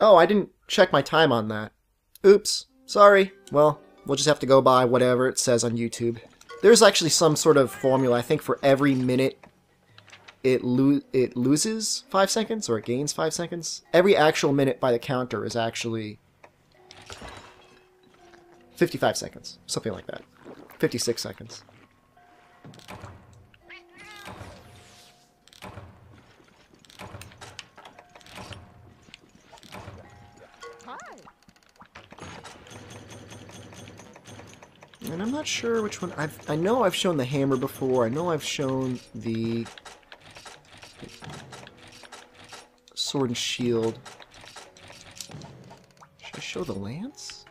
Oh, I didn't check my time on that. Oops. Sorry. Well, we'll just have to go by whatever it says on YouTube. There's actually some sort of formula. I think for every minute it loses 5 seconds or it gains 5 seconds. Every actual minute by the counter is actually 55 seconds. Something like that. 56 seconds. And I'm not sure which one. I know I've shown the hammer before. I know I've shown the sword and shield. Should I show the lance?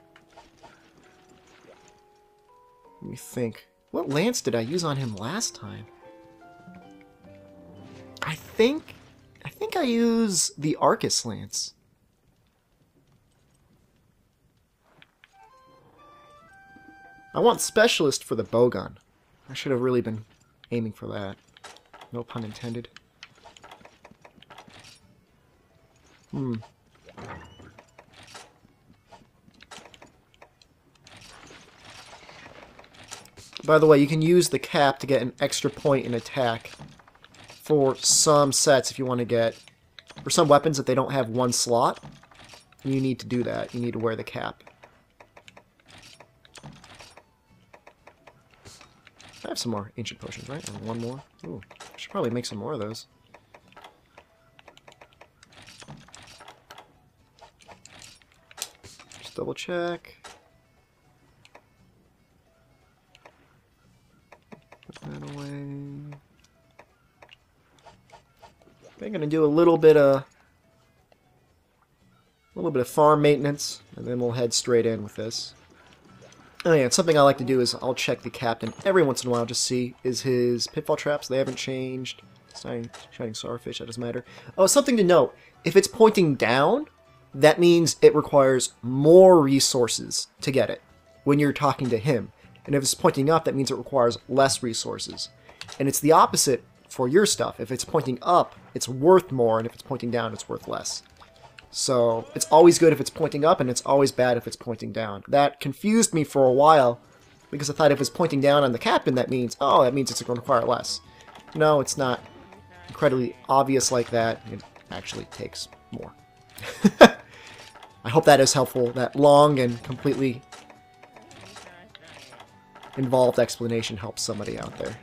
Let me think. What lance did I use on him last time? I think I used the Arcus lance. I want specialist for the bowgun. I should have really been aiming for that. No pun intended. By the way, you can use the cap to get an extra point in attack for some sets if you want to get... For some weapons, if they don't have one slot, you need to do that. You need to wear the cap. I have some more ancient potions, right? Or one more? Ooh, I should probably make some more of those. Just double check. Put that away. I'm gonna do a little bit of farm maintenance, and then we'll head straight in with this. Oh yeah, something I like to do is I'll check the captain every once in a while, just see, is his pitfall traps, they haven't changed. Shining starfish, that doesn't matter. Oh, something to note, if it's pointing down, that means it requires more resources to get it when you're talking to him. And if it's pointing up, that means it requires less resources. And it's the opposite for your stuff. If it's pointing up, it's worth more, and if it's pointing down, it's worth less. So it's always good if it's pointing up, and it's always bad if it's pointing down. That confused me for a while, because I thought if it's pointing down on the captain, that means it's going to require less. No, it's not incredibly obvious like that. It actually takes more. I hope that is helpful. That long and completely involved explanation helps somebody out there.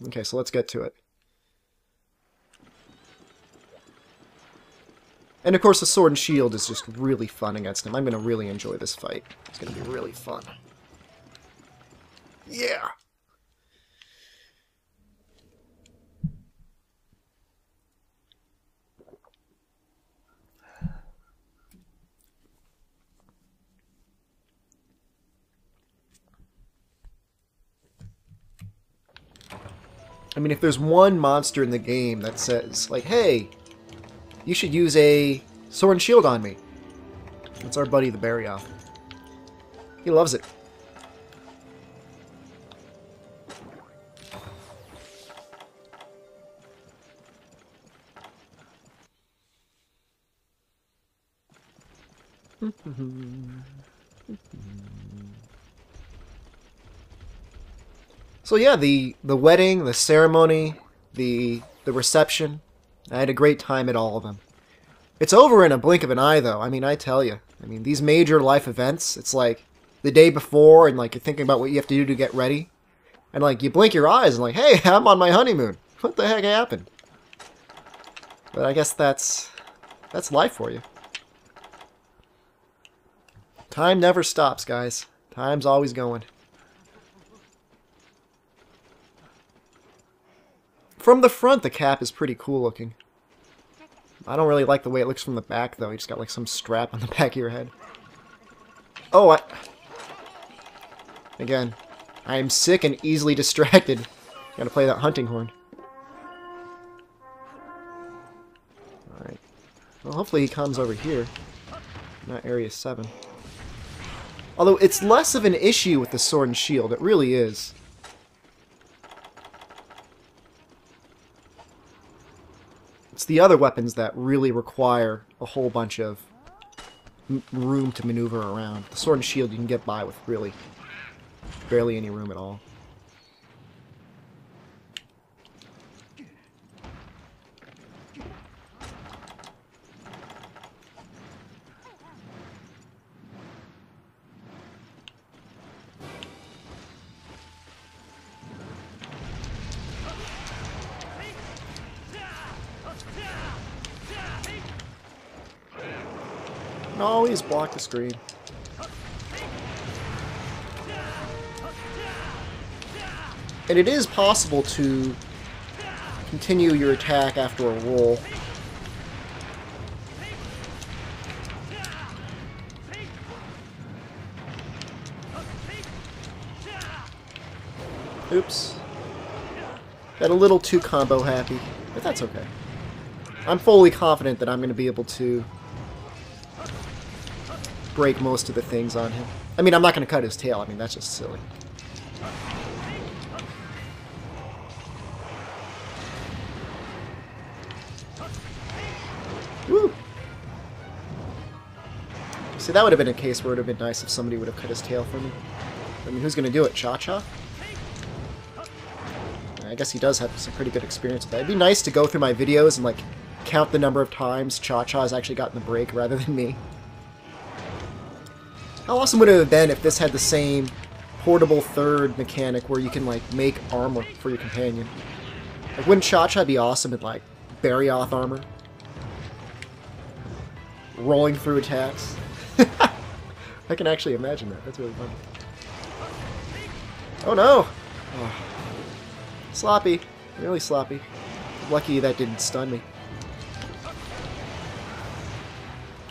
Okay, so let's get to it. And of course the sword and shield is just really fun against him. I'm going to really enjoy this fight. It's going to be really fun. Yeah! I mean, if there's one monster in the game that says, like, hey, you should use a sword and shield on me, it's our buddy the Barioth. He loves it. So yeah, the wedding, the ceremony, the reception, I had a great time at all of them. It's over in a blink of an eye, though. I mean, I tell you. I mean, these major life events, it's like the day before, and like you're thinking about what you have to do to get ready, and like you blink your eyes and like, hey, I'm on my honeymoon. What the heck happened? But I guess that's life for you. Time never stops, guys. Time's always going. From the front, the cap is pretty cool looking. I don't really like the way it looks from the back, though. You just got like some strap on the back of your head. Oh, again, I am sick and easily distracted. Gotta play that hunting horn. Alright. Well, hopefully he comes over here. Not Area 7. Although, it's less of an issue with the sword and shield. It really is. It's the other weapons that really require a whole bunch of room to maneuver around. The sword and shield you can get by with really barely any room at all. Always block the screen. And it is possible to continue your attack after a roll. Oops. Got a little too combo happy, but that's okay. I'm fully confident that I'm going to be able to break most of the things on him. I mean, I'm not going to cut his tail. I mean, that's just silly. Woo! See, that would have been a case where it would have been nice if somebody would have cut his tail for me. I mean, who's going to do it? Cha-Cha? I guess he does have some pretty good experience with that. It'd be nice to go through my videos and, like, count the number of times Cha-Cha has actually gotten the break rather than me. How awesome would it have been if this had the same portable third mechanic where you can, like, make armor for your companion? Like, wouldn't Cha-Cha be awesome in, like, Barioth armor? Rolling through attacks? I can actually imagine that. That's really funny. Oh no! Oh. Sloppy. Really sloppy. Lucky that didn't stun me.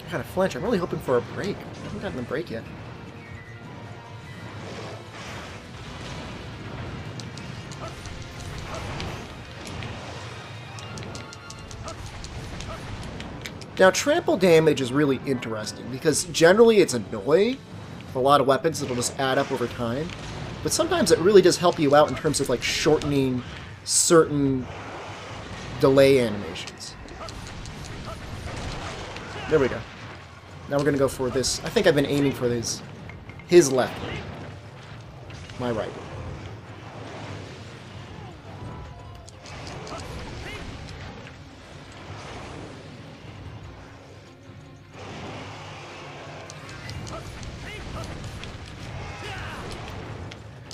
I gotta flinch. I'm really hoping for a break. I haven't gotten a break yet. Now, trample damage is really interesting, because generally it's annoying. For a lot of weapons, it'll just add up over time. But sometimes it really does help you out in terms of, like, shortening certain delay animations. There we go. Now we're going to go for this. I think I've been aiming for his left. My right.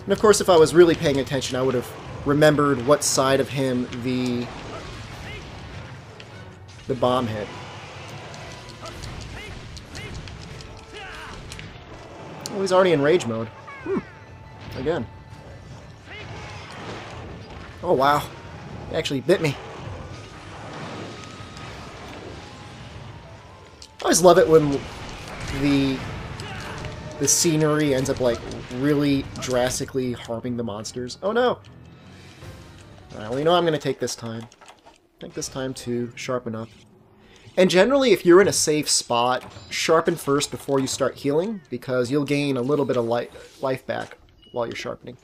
And of course, if I was really paying attention, I would have remembered what side of him the bomb hit. Oh, he's already in rage mode. Again. Oh, wow. He actually bit me. I always love it when the scenery ends up, like, really drastically harming the monsters. Oh, no! Alright, well, you know I'm going to take this time. Take this time to sharpen up. And generally, if you're in a safe spot, sharpen first before you start healing, because you'll gain a little bit of life back while you're sharpening.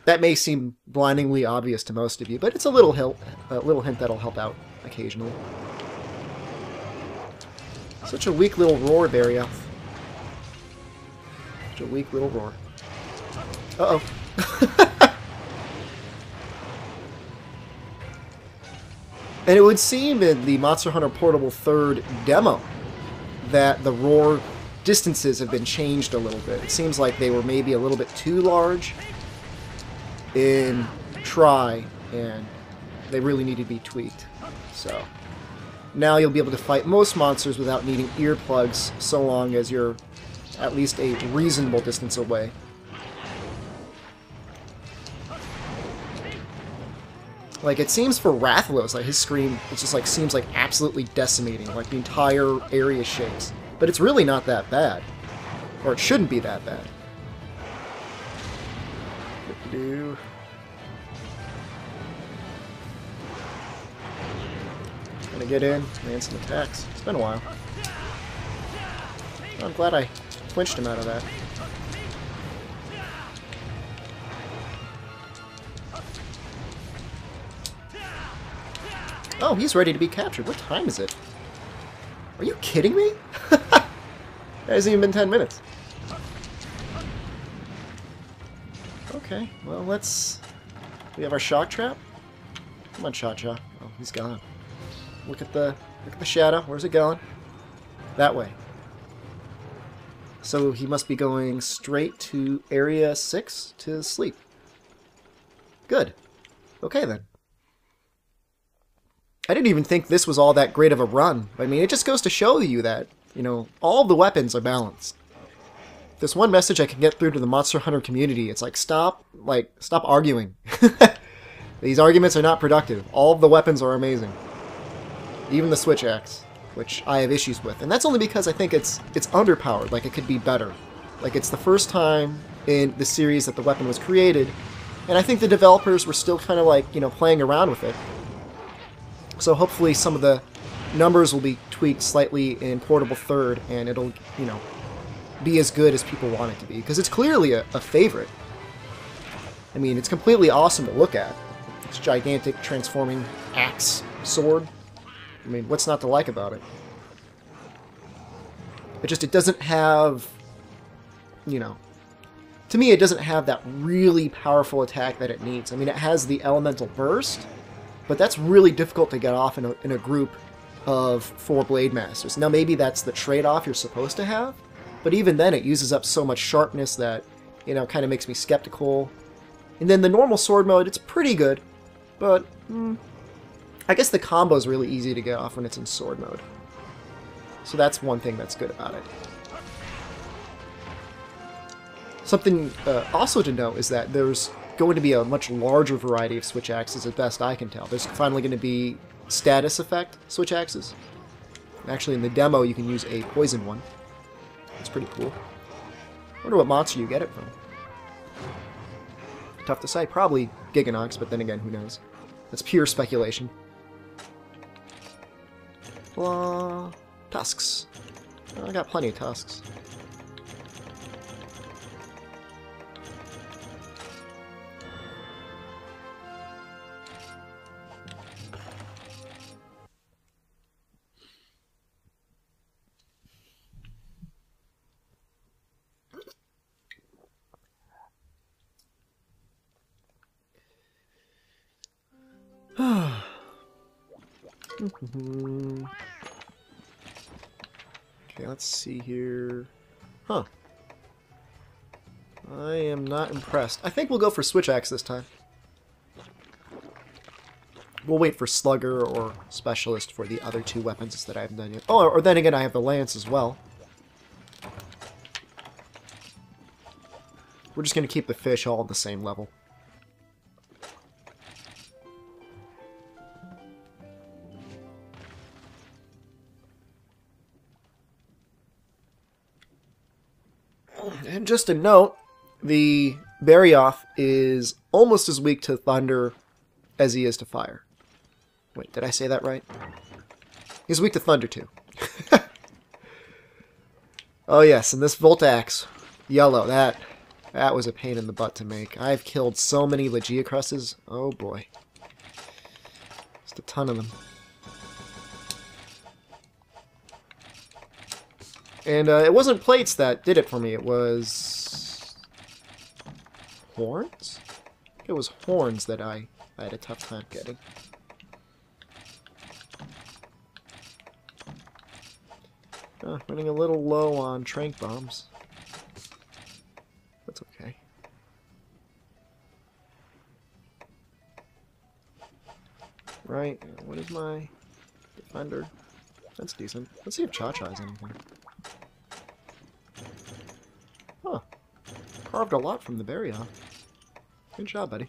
That may seem blindingly obvious to most of you, but it's a little hint that'll help out occasionally. Such a weak little roar, Barioth. Such a weak little roar. Uh-oh. And it would seem in the Monster Hunter Portable 3rd demo that the roar distances have been changed a little bit. It seems like they were maybe a little bit too large in Try, and they really need to be tweaked. So now you'll be able to fight most monsters without needing earplugs, so long as you're at least a reasonable distance away. Like, it seems for Rathalos, like, his scream, it just, like, seems like absolutely decimating. Like, the entire area shakes. But it's really not that bad. Or it shouldn't be that bad. Do. Gonna get in, land some attacks. It's been a while. Oh, I'm glad I flinched him out of that. Oh, he's ready to be captured. What time is it? Are you kidding me? It hasn't even been 10 minutes. Okay, well, let's... We have our shock trap. Come on, Cha-Cha. Oh, he's gone. Look at the shadow. Where's it going? That way. So he must be going straight to Area 6 to sleep. Good. Okay, then. I didn't even think this was all that great of a run. I mean, it just goes to show you that, you know, all the weapons are balanced. If there's one message I can get through to the Monster Hunter community, it's like, stop arguing. These arguments are not productive. All of the weapons are amazing. Even the switch axe, which I have issues with. And that's only because I think it's underpowered, like it could be better. Like it's the first time in the series that the weapon was created, and I think the developers were still kind of like, you know, playing around with it. So hopefully some of the numbers will be tweaked slightly in Portable Third, and it'll, you know, be as good as people want it to be. Because it's clearly a favorite. I mean, it's completely awesome to look at. It's gigantic, transforming axe sword. I mean, what's not to like about it? It doesn't have, you know, to me it doesn't have that really powerful attack that it needs. I mean, it has the elemental burst, but that's really difficult to get off in a group of 4 Blade Masters. Now maybe that's the trade-off you're supposed to have, but even then it uses up so much sharpness that, you know, kind of makes me skeptical. And then the normal sword mode, it's pretty good, but I guess the combo is really easy to get off when it's in sword mode. So that's one thing that's good about it. Something also to note is that there's going to be a much larger variety of switch axes, as best I can tell. There's finally going to be status effect switch axes. Actually, in the demo, you can use a poison one. It's pretty cool. I wonder what monster you get it from. Tough to say. Probably Giganox, but then again, who knows? That's pure speculation. Blah. Tusks. Oh, I got plenty of tusks. Okay, let's see here. Huh. I am not impressed. I think we'll go for Switch Axe this time. We'll wait for Slugger or Specialist for the other 2 weapons that I haven't done yet. Oh, or then again, I have the Lance as well. We're just going to keep the fish all at the same level. And just a note, the Barioth is almost as weak to thunder as he is to fire. Wait, did I say that right? He's weak to thunder too. Oh yes, and this Volt Axe, yellow, that was a pain in the butt to make. I've killed so many Legiacruses. Oh boy. Just a ton of them. And it wasn't plates that did it for me, it was horns? It was horns that I had a tough time getting. Running a little low on tranq bombs. That's okay. Right, what is my defender? That's decent. Let's see if Cha-Cha has anything. Huh. Carved a lot from the Barioth. Good job, buddy.